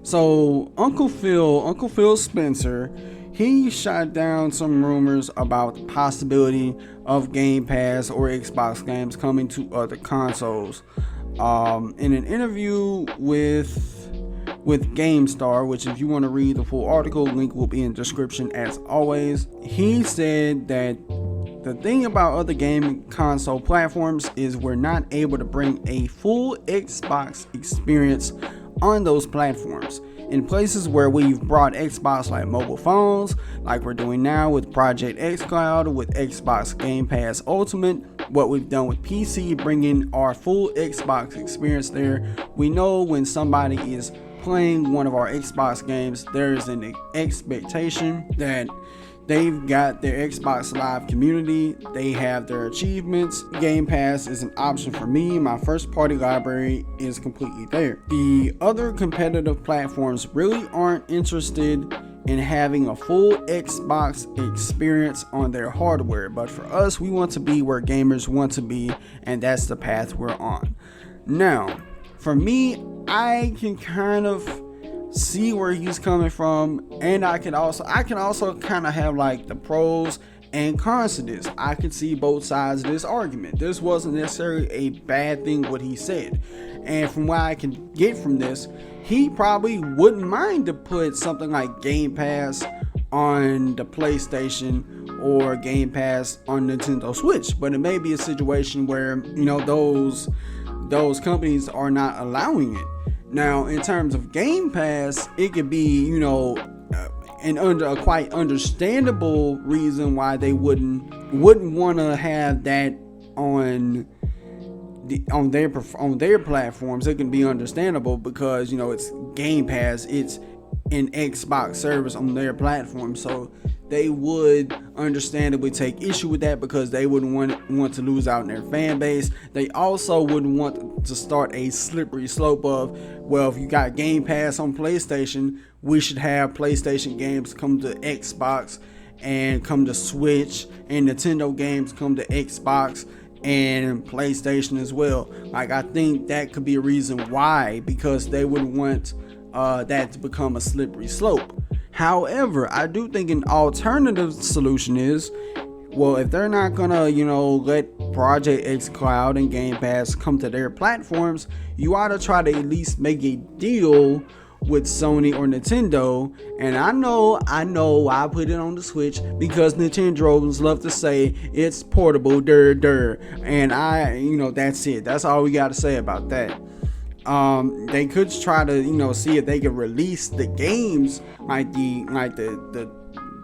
So Uncle Phil Spencer, he shot down some rumors about the possibility of Game Pass or Xbox games coming to other consoles. In an interview with GameStar, which if you want to read the full article, link will be in the description as always. He said that the thing about other gaming console platforms is we're not able to bring a full Xbox experience on those platforms. In places where we've brought Xbox like mobile phones, like we're doing now with Project xCloud, with Xbox Game Pass Ultimate, what we've done with PC, bringing our full Xbox experience there. We know when somebody is playing one of our Xbox games, there's an expectation that they've got their Xbox Live community, they have their achievements. Game Pass is an option for me. My first party library is completely there. The other competitive platforms really aren't interested in having a full Xbox experience on their hardware, but for us, we want to be where gamers want to be, and that's the path we're on. Now, for me, I can kind of see where he's coming from, and I can also kind of have like the pros and cons to this. I can see both sides of this argument. This wasn't necessarily a bad thing what he said, and from what I can get from this, he probably wouldn't mind to put something like Game Pass on the PlayStation or Game Pass on Nintendo Switch, but it may be a situation where those companies are not allowing it. Now, in terms of Game Pass, it could be, and under a quite understandable reason why they wouldn't want to have that on their platforms. It can be understandable because it's Game Pass, it's an Xbox service on their platform, so they would understandably take issue with that because they wouldn't want to lose out in their fan base. They also wouldn't want to start a slippery slope of, well, if you got Game Pass on PlayStation, we should have PlayStation games come to Xbox and come to Switch, and Nintendo games come to Xbox and PlayStation as well. Like, I think that could be a reason why, because they wouldn't want that to become a slippery slope. However, I do think an alternative solution is, well, if they're not gonna, let Project xCloud and Game Pass come to their platforms, you ought to try to at least make a deal with Sony or Nintendo. And I know I put it on the Switch because Nintendo's love to say it's portable, and that's it. That's all we got to say about that. They could try to see if they could release the games like the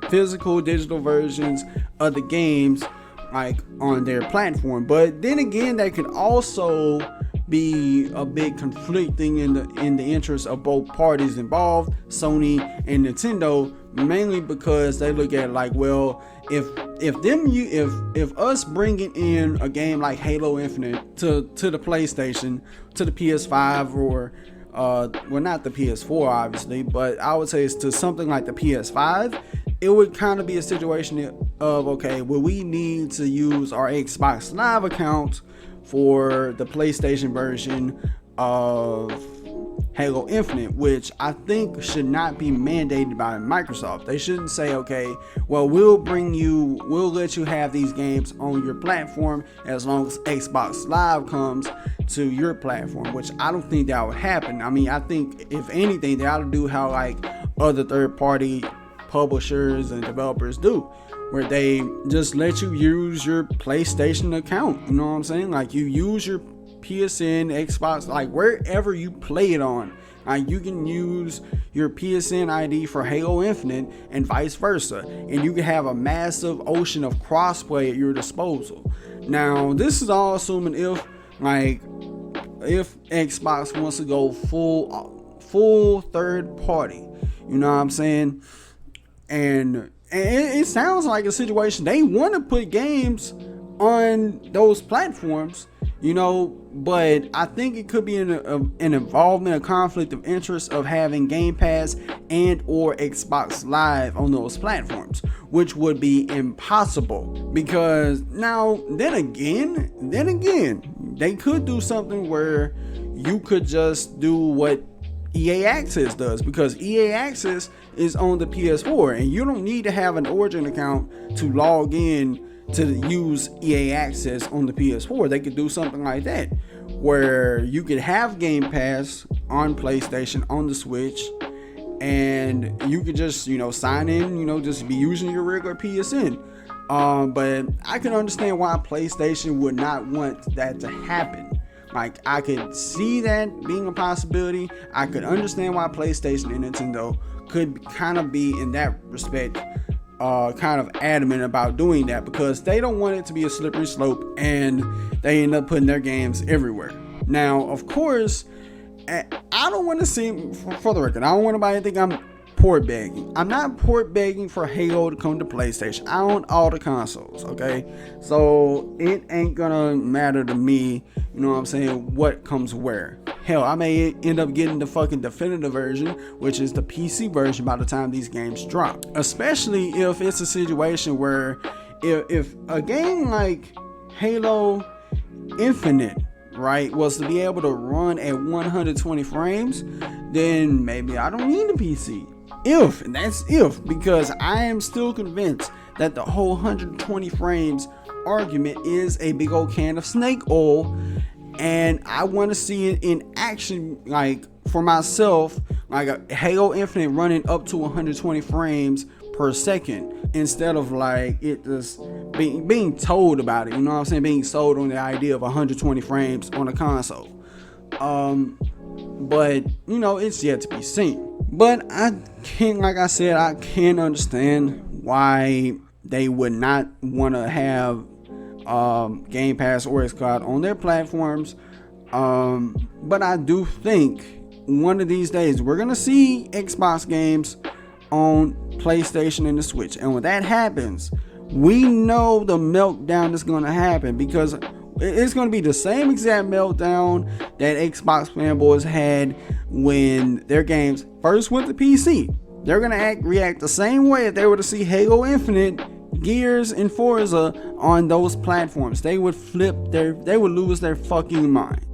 physical digital versions of the games like on their platform, but then again that could also be a bit conflicting in the interest of both parties involved, Sony and Nintendo, mainly because they look at it like, well, if us bringing in a game like Halo Infinite to the PlayStation, to the PS5, or well, not the PS4 obviously, but I would say it's to something like the PS5, it would kind of be a situation of, okay, well, we need to use our Xbox Live account for the PlayStation version of Halo Infinite, which I think should not be mandated by Microsoft. They shouldn't say, okay, well, we'll let you have these games on your platform as long as Xbox Live comes to your platform, which I don't think that would happen. I mean, I think if anything, they ought to do how like other third-party publishers and developers do, where they just let you use your PlayStation account. You know what I'm saying? Like, you use your PSN, Xbox, like wherever you play it on. You can use your PSN ID for Halo Infinite and vice versa, and you can have a massive ocean of crossplay at your disposal. Now, this is all assuming if Xbox wants to go full third party. You know what I'm saying? And it sounds like a situation they want to put games on those platforms, but I think it could be an involvement, a conflict of interest of having Game Pass and or Xbox Live on those platforms, which would be impossible, because then again, they could do something where you could just do what EA Access does, because EA Access is on the PS4 and you don't need to have an Origin account to log in to use EA Access on the PS4. They could do something like that where you could have Game Pass on PlayStation, on the Switch, and you could just, sign in, just be using your regular PSN. But I can understand why PlayStation would not want that to happen. Like, I could see that being a possibility. I could understand why PlayStation and Nintendo could kind of be, in that respect, kind of adamant about doing that, because they don't want it to be a slippery slope and they end up putting their games everywhere. Now, of course, I don't want to see, for the record, I don't want anybody to think I'm port begging. I'm not port begging for Halo to come to PlayStation. I own all the consoles, okay? So it ain't gonna matter to me, what comes where. Hell, I may end up getting the fucking definitive version, which is the PC version, by the time these games drop. Especially if it's a situation where if a game like Halo Infinite, right, was to be able to run at 120 frames, then maybe I don't need a PC. And that's if, because I am still convinced that the whole 120 frames argument is a big old can of snake oil, and I want to see it in action, like for myself, like a Halo Infinite running up to 120 frames per second, instead of like it just being told about it, being sold on the idea of 120 frames on a console. But it's yet to be seen. But I can understand why they would not want to have Game Pass or xCloud on their platforms. But I do think one of these days we're gonna see Xbox games on PlayStation and the Switch, and when that happens, we know the meltdown is gonna happen, because it's going to be the same exact meltdown that Xbox fanboys had when their games first went to PC. They're going to react the same way if they were to see Halo Infinite, Gears, and Forza on those platforms. They would lose their fucking mind.